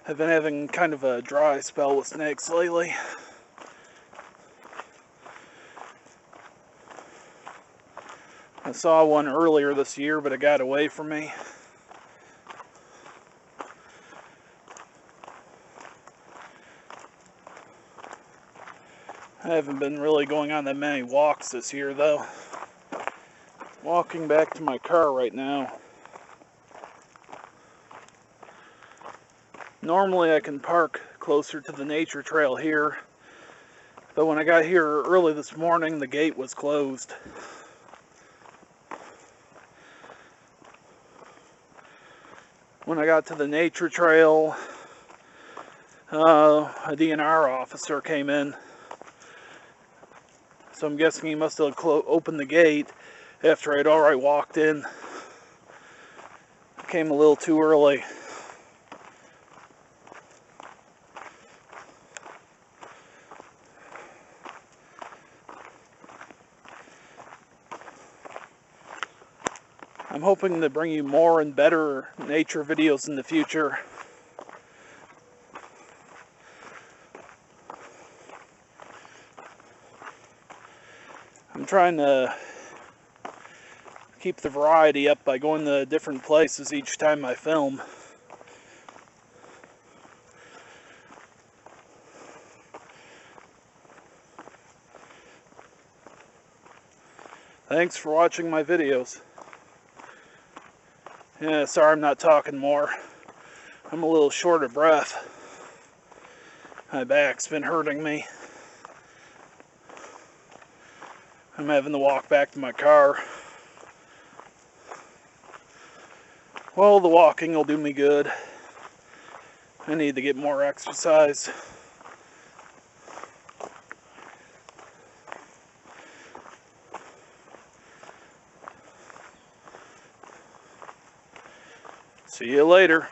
I've been having kind of a dry spell with snakes lately. I saw one earlier this year, but it got away from me. I haven't been really going on that many walks this year, though. Walking back to my car right now. Normally I can park closer to the nature trail here, but when I got here early this morning, the gate was closed. When I got to the nature trail, a DNR officer came in. So I'm guessing he must have opened the gate after I'd already walked in. I came a little too early. I'm hoping to bring you more and better nature videos in the future. I'm trying to keep the variety up by going to different places each time I film. Thanks for watching my videos. Yeah, sorry I'm not talking more. I'm a little short of breath. My back's been hurting me. I'm having to walk back to my car. Well, the walking will do me good. I need to get more exercise. See you later.